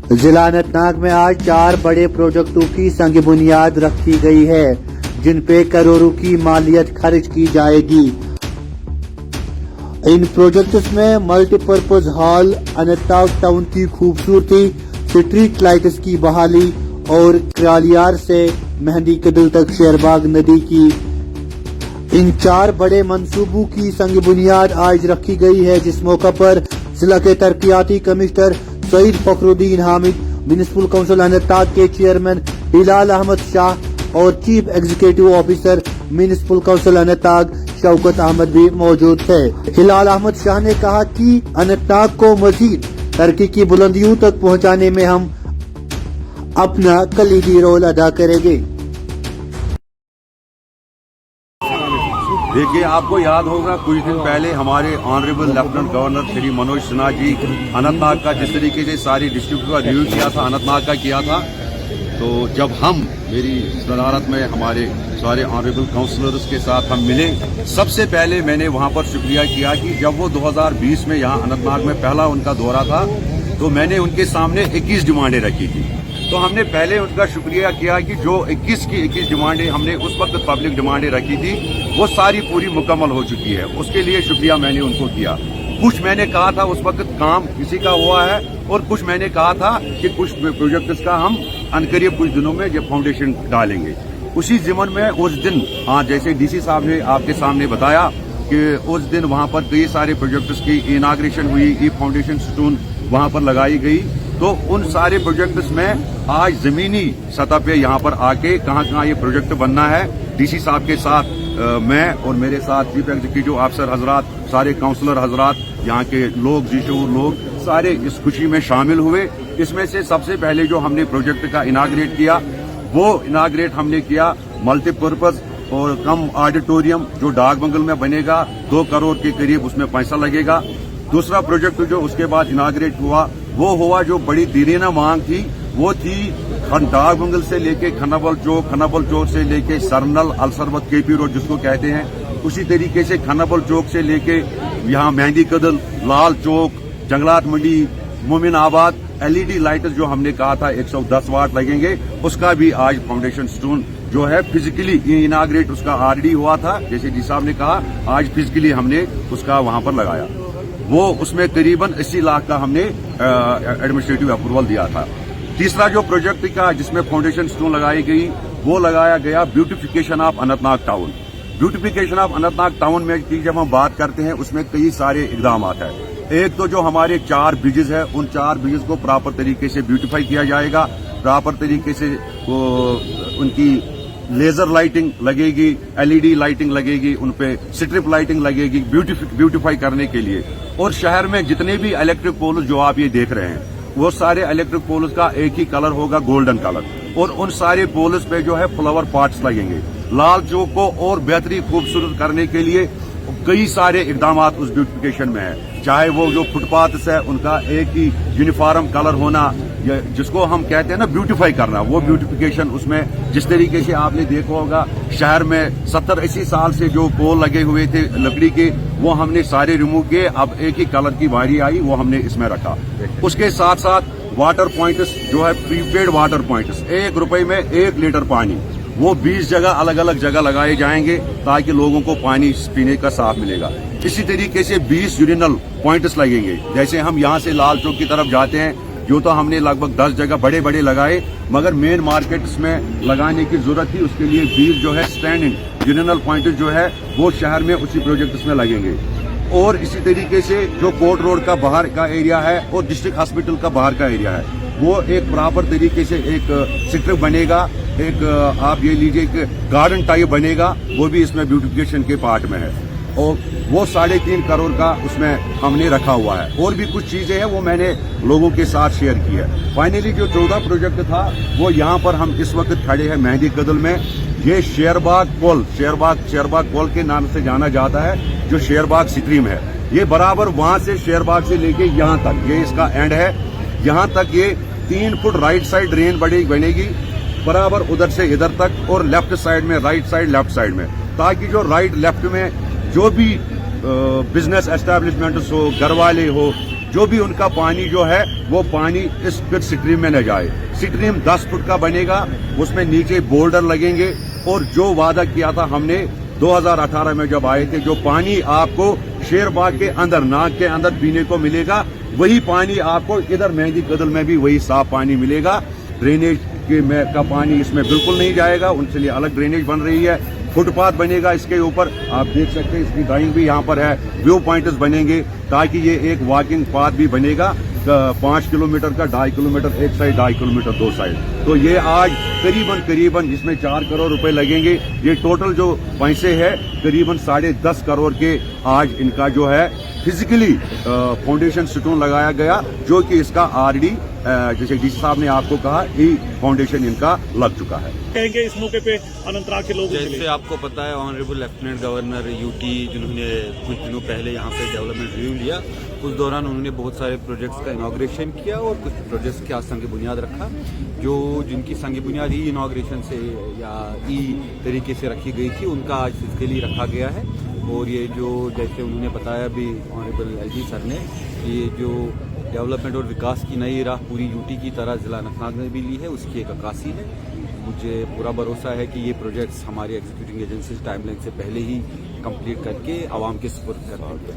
जिला अनंतनाग में आज 4 बड़े प्रोजेक्टों की संग बुनियाद रखी गई है, जिन पे करोड़ों की मालियत खर्च की जाएगी। इन प्रोजेक्ट्स में मल्टीपर्पज हॉल, अनंतनाग टाउन की खूबसूरती, स्ट्रीट लाइट्स की बहाली और क्रालियार से मेहंदी कदल तक शेरबाग नदी की इन 4 बड़े मंसूबों की संग बुनियाद आज रखी गई है, जिस मौका पर जिला के तरक्याती commissioner Saeed Fakhruddin Hamid, municipal council Anantnag के चेयरमैन हिलाल अहमद शाह और chief executive officer municipal council Anantnag Shaukat Ahmed भी मौजूद थे। हिलाल अहमद शाह ने कहा कि अनंतनाग को मजीद तरक्की की बुलंदियों तक पहुंचाने में हम अपना कलीदी रोल अदा करेंगे। देखिए, आपको याद होगा कुछ दिन पहले हमारे honourable lieutenant governor Shri Manoj Sinha ji Anantnag का जिस तरीके से सारी डिस्ट्रिक्ट का रिव्यू किया था, अनंतनाग का किया था, तो जब हम मेरी सदारत में हमारे सारे ऑनरेबल काउंसलर्स के साथ हम मिले, सबसे पहले मैंने वहां पर शुक्रिया किया कि जब वो 2020 में यहाँ अनंतनाग में पहला उनका दौरा था तो मैंने उनके सामने 21 डिमांडें रखी थी। तो हमने पहले उनका शुक्रिया किया कि जो 21 की 21 डिमांडें हमने उस वक्त पब्लिक डिमांडें रखी थी वो सारी पूरी मुकम्मल हो चुकी है, उसके लिए शुक्रिया मैंने उनको किया। कुछ मैंने कहा था उस वक्त काम किसी का हुआ है और कुछ मैंने कहा था कि कुछ प्रोजेक्ट्स का हम अनकरीब कुछ दिनों में ये फाउंडेशन डालेंगे। उसी जिमन में उस दिन जैसे डीसी साहब ने आपके सामने बताया कि उस दिन वहां पर कई सारे प्रोजेक्ट्स की इनाग्रेशन हुई, ई फाउंडेशन स्टोन वहां पर लगाई गई। तो उन सारे प्रोजेक्ट्स में आज जमीनी सतह पे यहाँ पर आके कहाँ ये प्रोजेक्ट बनना है, डीसी साहब के साथ मैं और मेरे साथ चीफ एग्जीक्यूटिव ऑफिसर हजरात, सारे काउंसलर हजरात, यहाँ के लोग, जीशूर लोग सारे इस खुशी में शामिल हुए। इसमें से सबसे पहले जो हमने प्रोजेक्ट का इनाग्रेट किया वो इनाग्रेट हमने किया मल्टीपर्पज और कम ऑडिटोरियम जो डाक बंगल में बनेगा, 2 करोड़ के करीब उसमें पैसा लगेगा। दूसरा प्रोजेक्ट जो उसके बाद इनाग्रेट हुआ वो हुआ जो बड़ी दीरीना मांग थी, वो थी डाक बंगल से लेके खन्नाबल चौक से लेके सरनल अलसरबत केपी रोड जिसको कहते हैं, उसी तरीके से खन्नाबल चौक से लेके यहाँ मेहंदी कदल, लाल चौक, जंगलात मंडी, मोमिन आबाद, एलईडी लाइट जो हमने कहा था 110 वाट लगेंगे, उसका भी आज फाउंडेशन स्टोन जो है फिजिकली इनाग्रेट उसका ऑलरेडी हुआ था, जैसे जी साहब ने कहा, आज फिजिकली हमने उसका वहां पर लगाया। वो उसमें करीबन 80 लाख का हमने एडमिनिस्ट्रेटिव अप्रूवल दिया था। तीसरा जो प्रोजेक्ट का जिसमें फाउंडेशन स्टोन लगाई गई वो लगाया गया beautification of Anantnag town. Beautification of Anantnag town में की जब हम बात करते हैं उसमें कई सारे इकदाम है। एक तो जो हमारे 4 ब्रिजेस है, उन 4 ब्रिजेस को प्रॉपर तरीके से ब्यूटिफाई किया जाएगा, प्रॉपर तरीके से उनकी लेजर लाइटिंग लगेगी, एलईडी लाइटिंग लगेगी, उनपे स्ट्रिप लाइटिंग लगेगी ब्यूटिफाई करने के लिए। और शहर में जितने भी इलेक्ट्रिक पोल्स जो आप ये देख रहे हैं वो सारे इलेक्ट्रिक पोल्स का एक ही कलर होगा, गोल्डन कलर, और उन सारे पोल्स पे जो है फ्लावर पॉट्स लगेंगे। लाल चौक को और बेहतरीन खूबसूरत करने के लिए कई सारे इकदाम उस ब्यूटिफिकेशन में है, चाहे वो जो फुटपाथ्स है उनका एक ही यूनिफॉर्म कलर होना, जिसको हम कहते हैं ना ब्यूटिफाई करना, वो ब्यूटिफिकेशन उसमें जिस तरीके से आपने देखा होगा शहर में 70-80 साल से जो पोल लगे हुए थे लकड़ी के वो हमने सारे रिमूव किए, अब एक ही कलर की बारी आई वो हमने इसमें रखा। उसके साथ साथ वाटर पॉइंट्स जो है प्रीपेड वाटर पॉइंट्स, 1 रुपए में 1 लीटर पानी, वो 20 जगह अलग अलग जगह लगाए जाएंगे ताकि लोगों को पानी पीने का साफ मिलेगा। इसी तरीके से 20 यूरिनल पॉइंट्स लगेंगे। जैसे हम यहाँ से लाल चौक की तरफ जाते हैं जो तो हमने लगभग 10 जगह बड़े बड़े लगाए, मगर मेन मार्केट्स में लगाने की जरूरत थी, उसके लिए 20 जो है स्टैंडिंग यूरिनल पॉइंट जो है वो शहर में उसी प्रोजेक्ट्स में लगेंगे। और इसी तरीके से जो कोर्ट रोड का बाहर का एरिया है और डिस्ट्रिक्ट हॉस्पिटल का बाहर का एरिया है वो एक प्रॉपर तरीके से एक स्ट्रिप बनेगा, एक आप ये लीजिए एक गार्डन टाइप बनेगा, वो भी इसमें ब्यूटिफिकेशन के पार्ट में है। और वो 3.5 करोड़ का उसमें हमने रखा हुआ है। और भी कुछ चीजें हैं वो मैंने लोगों के साथ शेयर की है। फाइनली जो 14 प्रोजेक्ट था वो यहाँ पर हम इस वक्त खड़े हैं मेहंदी कदल में। ये शेरबाग कोल के नाम से जाना जाता है, जो शेरबाग स्ट्रीम है, ये बराबर वहां से शेरबाग से लेके यहाँ तक ये इसका एंड है। यहाँ तक ये 3 फुट राइट साइड ड्रेन बनेगी बराबर उधर से इधर तक, और लेफ्ट साइड में राइट साइड लेफ्ट साइड में, ताकि जो राइट लेफ्ट में जो भी बिजनेस एस्टेब्लिशमेंट्स हो, घर वाले हो, जो भी उनका पानी जो है वो पानी इस फिर स्ट्रीम में न जाए। स्ट्रीम 10 फुट का बनेगा, उसमें नीचे बोल्डर लगेंगे और जो वादा किया था हमने 2018 में जब आए थे, जो पानी आपको शेरबाग के अंदर नाग के अंदर पीने को मिलेगा, वही पानी आपको इधर मेहंदी कदल में भी वही साफ पानी मिलेगा। ड्रेनेज का पानी इसमें बिल्कुल नहीं जाएगा, उनके लिए अलग ड्रेनेज बन रही है। फुटपाथ बनेगा इसके ऊपर, आप देख सकते हैं, इसकी ड्राइंग भी यहाँ पर है। व्यू पॉइंट्स बनेंगे ताकि ये एक वॉकिंग पाथ भी बनेगा, 5 किलोमीटर का, 2.5 किलोमीटर एक साइड, 2.5 किलोमीटर दो साइड। तो ये आज करीबन इसमें 4 करोड़ रुपए लगेंगे। ये टोटल जो पैसे है करीबन 10.5 करोड़ के आज इनका जो है फिजिकली फाउंडेशन स्टोन लगाया गया, जो कि इसका आरडी जैसे डीसी साहब ने आपको कहा, फाउंडेशन इनका लग चुका है। कहेंगे इस मौके पे अनंतनाग के लोग, जैसे आपको पता है ऑनरेबल लेफ्टिनेंट गवर्नर यूटी जिन्होंने कुछ दिनों पहले यहाँ पे डेवलपमेंट रिव्यू लिया, उस दौरान उन्होंने बहुत सारे प्रोजेक्ट्स का इनॉग्रेशन किया और कुछ प्रोजेक्ट्स का संग बुनियाद रखा, जो जिनकी संग बुनियाद ही इनॉग्रेशन से या तरीके से रखी गई थी, उनका आज फिजिकली रखा गया है। और ये जो जैसे उन्होंने बताया भी ऑनरेबल एलजी सर ने, ये जो डेवलपमेंट और विकास की नई राह पूरी यूटी की तरह जिला अनंतनाग ने भी ली है, उसकी एक अक्कासी है। मुझे पूरा भरोसा है कि ये प्रोजेक्ट्स हमारी एग्जीक्यूटिंग एजेंसीज टाइमलाइन से पहले ही कंप्लीट करके आवाम के सुपुर्द कर देंगे।